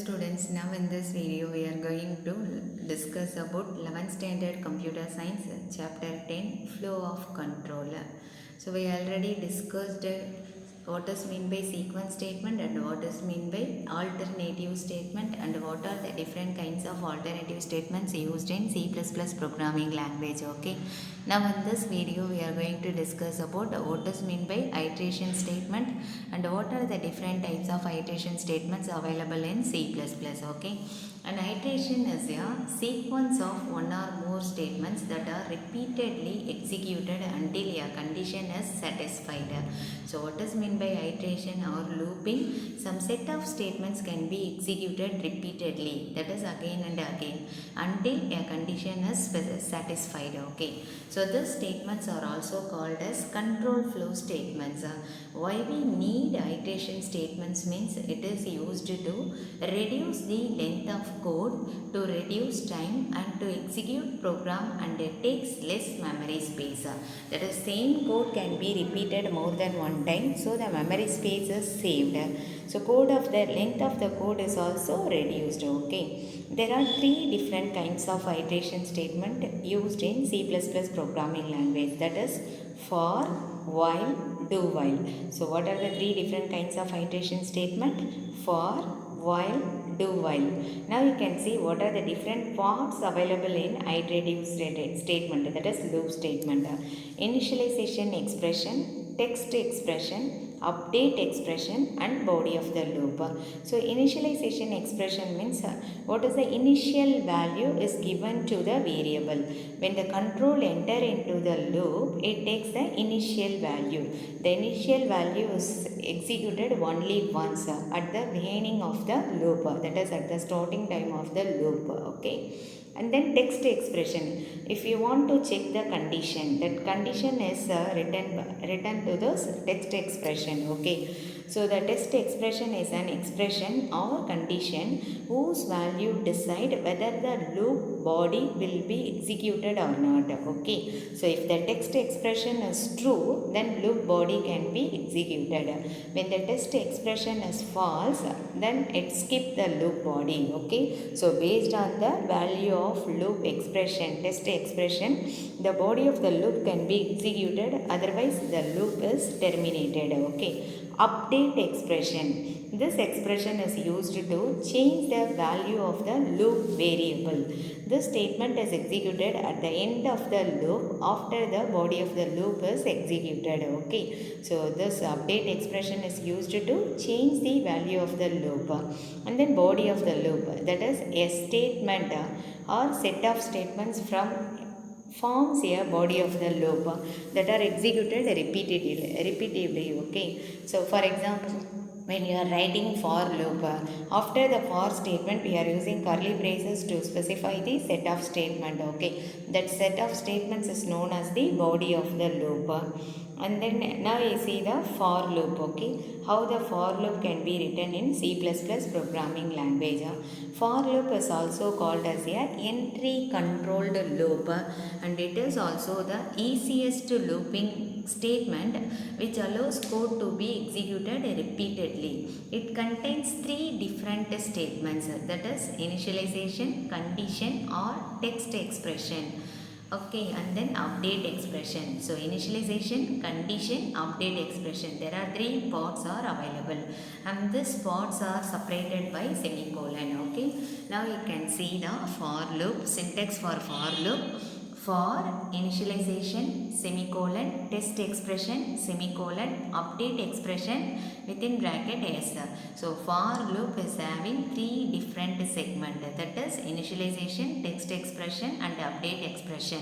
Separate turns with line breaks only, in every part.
students, now in this video we are going to discuss about 11th standard computer science chapter 10 flow of control. So we already discussed what is mean by sequence statement and what is mean by alternative statement and what are the different kinds of alternative statements used in C++ programming language. Okay, now in this video we are going to discuss about what is mean by iteration statement and what are the different types of iteration statements available in C++. Okay, an iteration is a sequence of one or more statements that are repeatedly executed until a condition is satisfied. So what is mean by iteration or looping? Some set of statements can be executed repeatedly, that is again and again, until a condition is satisfied. Okay, so these statements are also called as control flow statements. Why we need iteration statements means it is used to reduce the length of code, to reduce time and to execute program, and it takes less memory space. That is, same code can be repeated more than one time, so the memory space is saved. So the length of the code is also reduced. Okay, there are three different kinds of iteration statement used in C++ programming language, that is for, while, do while. So what are the three different kinds of iteration statement? For, while, do while. Now you can see what are the different parts available in iterative statement, that is loop statement. Initialization expression, text expression, update expression and body of the loop. So initialization expression means what is the initial value is given to the variable. When the control enter into the loop, it takes the initial value. The initial value is executed only once at the beginning of the loop, that is at the starting time of the loop. Okay, and then text expression. If you want to check the condition, that condition is written to the text expression. Okay, so the text expression is an expression or condition whose value decide whether the loop body will be executed or not. Okay, so if the text expression is true, then loop body can be executed. When the text expression is false, then it skip the loop body. Okay, so based on the value of loop expression, text expression, the body of the loop can be executed, otherwise the loop is terminated. Okay, update expression. This expression is used to change the value of the loop variable. This statement is executed at the end of the loop after the body of the loop is executed. Okay, so this update expression is used to change the value of the loop. And then body of the loop, that is a statement or set of statements forms a body of the loop that are executed repeatedly. Okay, so for example, when you are writing for loop, after the for statement we are using curly braces to specify the set of statement. Okay, that set of statements is known as the body of the loop. And then now you see the for loop. Okay, how the for loop can be written in C++ programming language. For loop is also called as a entry controlled loop, and it is also the easiest looping statement which allows code to be executed repeatedly. It contains three different statements, that is initialization, condition or text expression. Okay, and then update expression. So initialization, condition, update expression. There are three parts are available, and these parts are separated by semicolon. Okay, now you can see the for loop, syntax for loop. For initialization, semicolon, test expression, semicolon, update expression within bracket s. So for loop is having three different segments, that is initialization, text expression and update expression.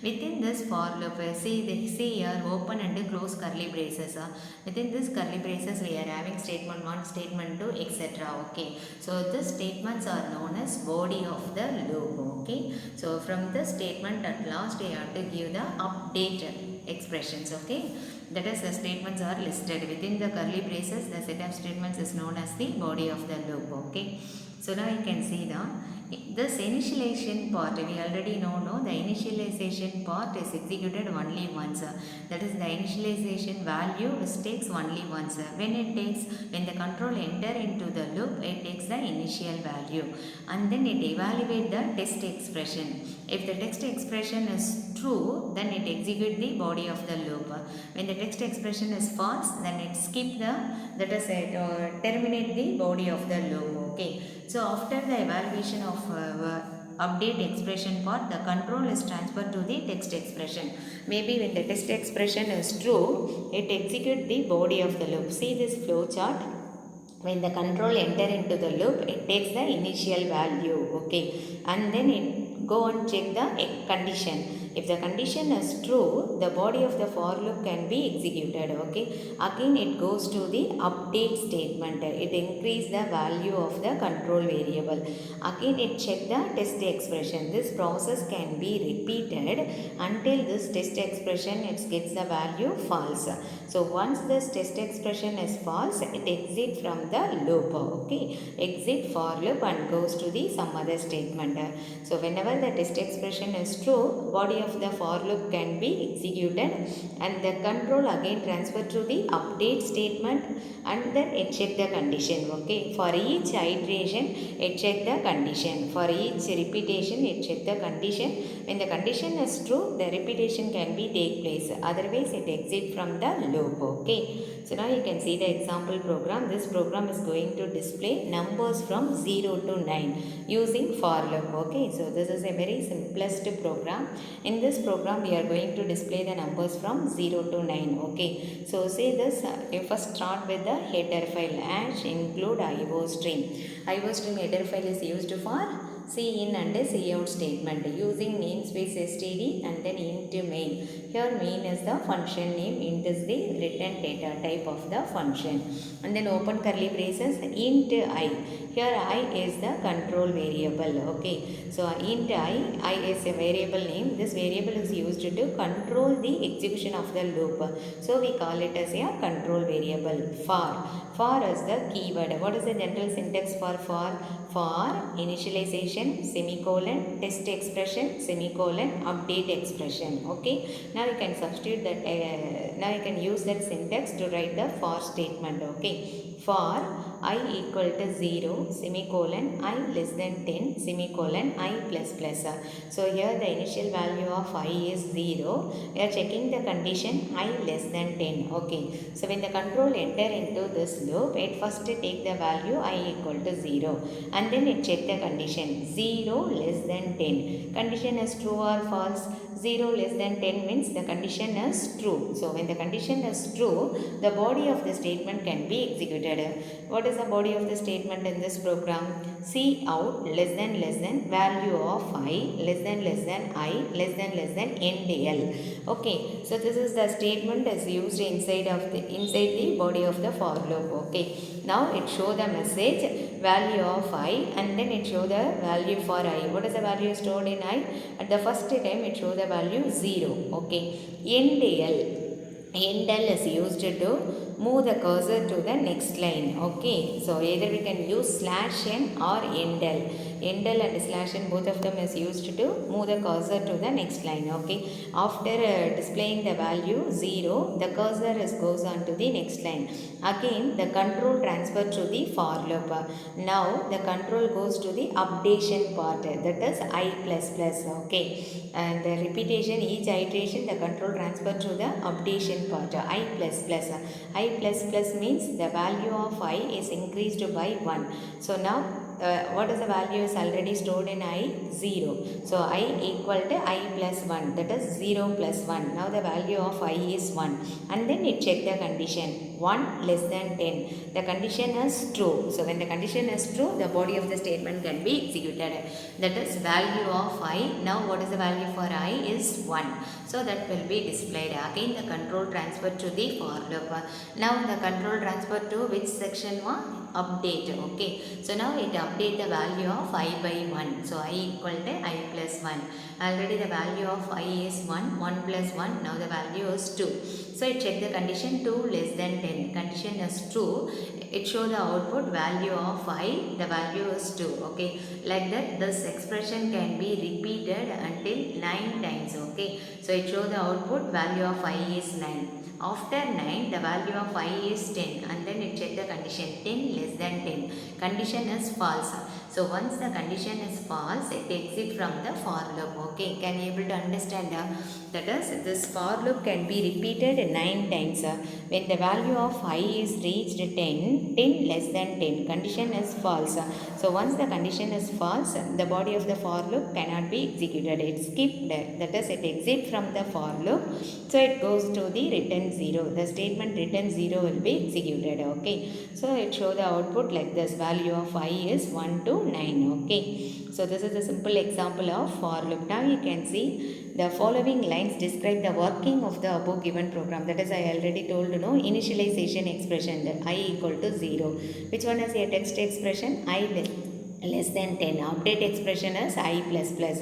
Within this for loop, see here open and close curly braces. Within this curly braces we are having statement 1, statement 2, etc. Okay, so these statements are known as body of the loop. Okay, so from this statement at last we have to give the update expressions. Okay, that is the statements are listed within the curly braces. The set of statements is known as the body of the loop. Okay, so now you can see the This initialization part, we already know, no, the initialization part is executed only once. That is the initialization value which takes only once. When the control enter into the loop, it takes the initial value and then it evaluate the test expression. If the text expression is true, then it execute the body of the loop. When the text expression is false, then it skip the, that is terminate the body of the loop. Okay. So after the evaluation of update expression part, the control is transferred to the text expression. Maybe when the text expression is true, it executes the body of the loop. See this flow chart. When the control enter into the loop, it takes the initial value, okay, and then it go and check the condition. If the condition is true, the body of the for loop can be executed, okay. Again it goes to the update statement. It increase the value of the control variable. Again it check the test expression. This process can be repeated until this test expression it gets the value false. So once this test expression is false, it exits from the loop, okay. Exit for loop and goes to the some other statement. So whenever the test expression is true, body of the for loop can be executed and the control again transferred to the update statement and then it check the condition, okay. For each iteration it check the condition. For each repetition it check the condition. When the condition is true, the repetition can be take place. Otherwise it exit from the loop, okay. So now you can see the example program. This program is going to display numbers from 0 to 9 using for loop, okay. So this is a very simplest program. In this program we are going to display the numbers from 0 to 9, okay. So say this, you first start with the header file hash include iostream. Iostream header file is used for cin and cout statement using namespace std and then int main. Here main is the function name, int is the return data type of the function, and then open curly braces int I. Here I is the control variable, okay. So int I is a variable name. This variable is used to control the execution of the loop. So we call it as a control variable. For is the keyword. What is the general syntax for? For initialization, semicolon, test expression, semicolon, update expression, okay. Now you can substitute that, now you can use that syntax to write the for statement, okay. For I equal to 0, semicolon, I less than 10, semicolon, I plus plus. So here the initial value of I is 0. We are checking the condition I less than 10, okay. So when the control enter into this loop, it first take the value I equal to 0 and then it check the condition 0 less than 10. Condition is true or false? 0 less than 10 means the condition is true. So when the condition is true, the body of the statement can be executed. What is the body of the statement in this program? Cout less than value of I less than I less than end L. Okay, so this is the statement is used inside the body of the for loop. Okay, now it show the message value of I and then it show the value for I. What is the value stored in I? At the first time it show the value 0. Okay, end L is used to move the cursor to the next line, okay. So either we can use /n or end L. End L and /n both of them is used to move the cursor to the next line, okay. After displaying the value 0, the cursor goes on to the next line. Again the control transfer to the for loop. Now the control goes to the updation part, that is I plus plus, okay. And the repetition, each iteration the control transfer to the updation part, I plus plus. I plus plus means the value of I is increased by 1. So now what is the value is already stored in I? 0. So I equal to I plus 1, that is 0 plus 1. Now the value of I is 1 and then it check the condition 1 less than 10. The condition is true. So when the condition is true, the body of the statement can be executed. That is value of I. Now what is the value for I is 1. So that will be displayed. Again the control transfer to the for loop. Now the control transfer to which section? Update, okay. So now it update the value of I by 1. So I equal to I plus 1. Already the value of I is 1. 1 plus 1. Now the value is 2. So I check the condition 2 less than 10. Condition is true. It show the output value of I. The value is 2. Okay. Like that this expression can be repeated until 9 times. Okay. So it show the output value of I is 9. After 9, the value of I is 10 and then it check the condition 10 less than 10. Condition is false. So once the condition is false, it exit from the for loop. Okay, can you able to understand? That is, this for loop can be repeated 9 times. When the value of I is reached 10, 10 less than 10, condition is false. So once the condition is false, the body of the for loop cannot be executed. It skipped. That is, it exit from the for loop. So it goes to the return 0. The statement return 0 will be executed. Okay. So it show the output like this. Value of I is 1 to 9. Okay. So this is a simple example of for loop. Now you can see the following lines describe the working of the above given program. That is, I already told initialization expression that I equal to 0. Which one is a text expression? I less than 10. Update expression is I plus plus.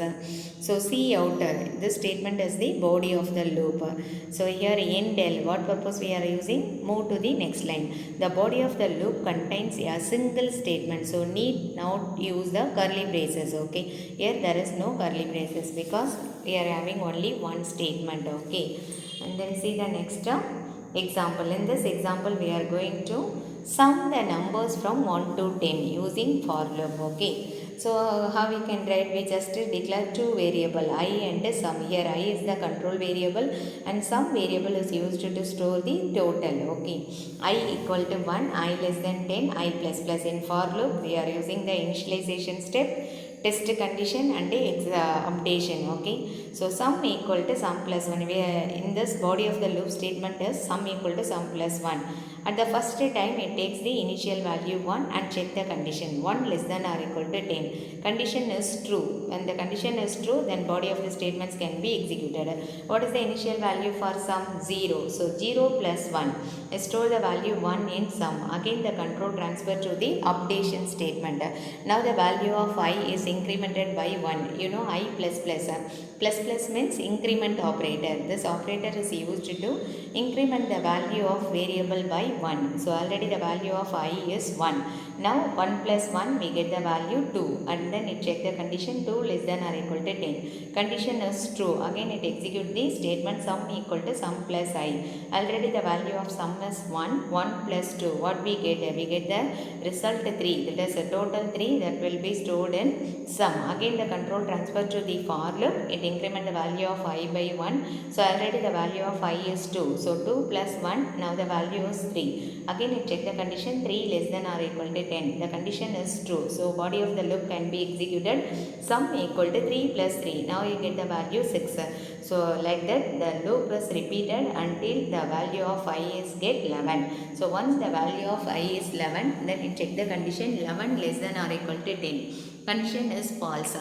So see outer. This statement is the body of the loop. So here end L. What purpose we are using? Move to the next line. The body of the loop contains a single statement. So need not use the curly braces. Okay. Here there is no curly braces because we are having only one statement. Okay. And then see the next example. In this example we are going to sum the numbers from 1 to 10 using for loop. Okay. So how we can write? We just declare two variable I and sum. Here I is the control variable and sum variable is used to store the total. Okay. I equal to 1, I less than 10, I plus plus. In for loop we are using the initialization step, test condition and updation. Okay. So sum equal to sum plus 1. We are in this body of the loop statement is sum equal to sum plus 1. At the first time it takes the initial value 1 and check the condition 1 less than or equal to 10. Condition is true. When the condition is true, then body of the statements can be executed. What is the initial value for sum? 0. So 0 plus 1. Store the value 1 in sum. Again the control transfer to the updation statement. Now the value of I is incremented by 1. I plus plus. Plus plus means increment operator. This operator is used to increment the value of variable by 1. So already the value of I is 1. Now 1 plus 1 we get the value 2 and then it check the condition 2 less than or equal to 10. Condition is true. Again it execute the statement sum equal to sum plus I. Already the value of sum is 1. 1 plus 2. What we get? We get the result 3. That is a total 3 that will be stored in sum. Again the control transfer to the for loop. It increment the value of I by 1. So already the value of I is 2. So 2 plus 1. Now the value is 3. Again it check the condition 3 less than or equal to 10. The condition is true. So body of the loop can be executed. Sum equal to 3 plus 3. Now you get the value 6. So like that the loop is repeated until the value of I is get 11. So once the value of I is 11, then you check the condition 11 less than or equal to 10. Condition is false.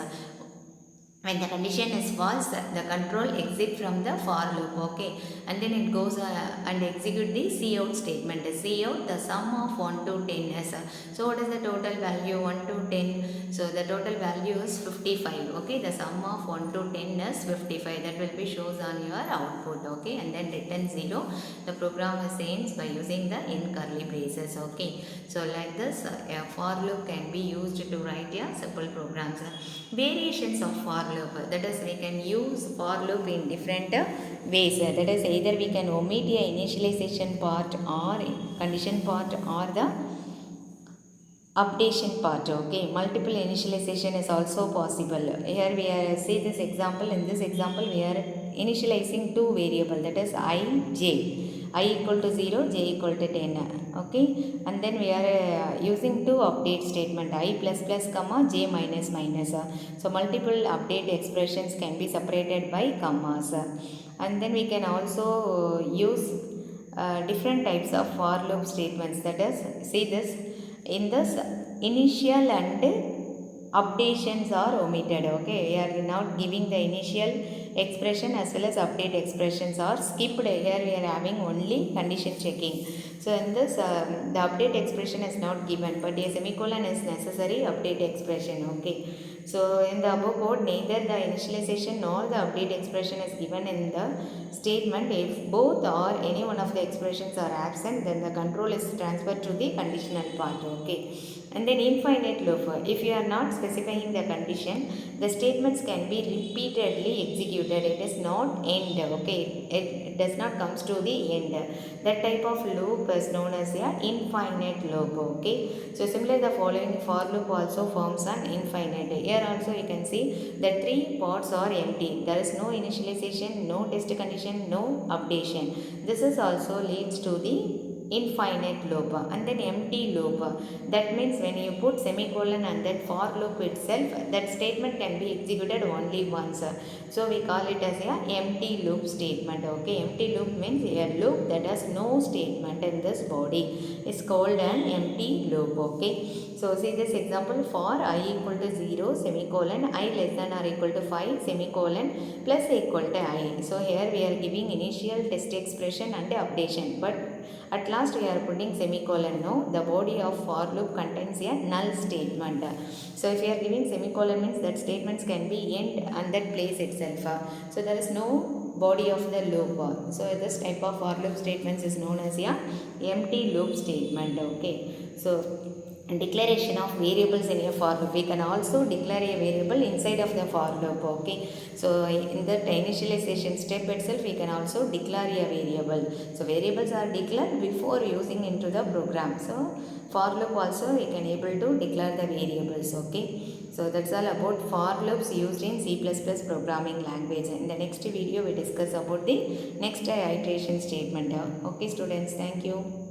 When the condition is false, the control exit from the for loop. Okay, and then it goes and execute the cout statement. Cout the sum of 1 to 10 is. So what is the total value? 1 to 10. So the total value is 55. Okay, the sum of 1 to 10 is 55. That will be shows on your output. Okay, and then return 0. The program is ends by using the in curly braces. Okay, so like this, a for loop can be used to write a simple programs. Variations of for loop, that is we can use for loop in different ways. That is either we can omit a initialization part or condition part or the updation part. Okay, multiple initialization is also possible. Here we are see this example. In this example we are initializing two variable, that is I, j. I equal to 0, j equal to 10. Okay, and then we are using two update statement, I plus plus comma j minus minus. So multiple update expressions can be separated by commas. And then we can also use different types of for loop statements. That is, see this, in this initial and updations are omitted. Okay, we are not giving the initial expression as well as update expressions are skipped. Here we are having only condition checking. So in this the update expression is not given, but a semicolon is necessary update expression. Okay. So in the above code, neither the initialization nor the update expression is given in the statement. If both or any one of the expressions are absent, then the control is transferred to the conditional part. Okay. And then infinite loop. If you are not specifying the condition, the statements can be repeatedly executed. It is not end. Okay. It does not comes to the end. That type of loop is known as a infinite loop. Okay. So similarly, the following for loop also forms an infinite. Here also you can see the three parts are empty. There is no initialization, no test condition, no updation. This is also leads to the infinite loop. And then empty loop, that means when you put semicolon and that for loop itself, that statement can be executed only once. So we call it as a empty loop statement. Okay, empty loop means a loop that has no statement in this body is called an empty loop. Okay, so see this example, for I equal to 0 semicolon I less than or equal to 5 semicolon plus equal to I. So here we are giving initial test expression and updation, but at last we are putting semicolon. No, the body of for loop contains a null statement. So if you are giving semicolon means that statements can be end and that place itself. So there is no body of the loop. So this type of for loop statements is known as a empty loop statement. Okay. So declaration of variables in a for loop. We can also declare a variable inside of the for loop. Okay. So in the initialization step itself, we can also declare a variable. So variables are declared before using into the program. So for loop also we can able to declare the variables. Okay. So that's all about for loops used in C++ programming language. In the next video we discuss about the next iteration statement. Okay students, thank you.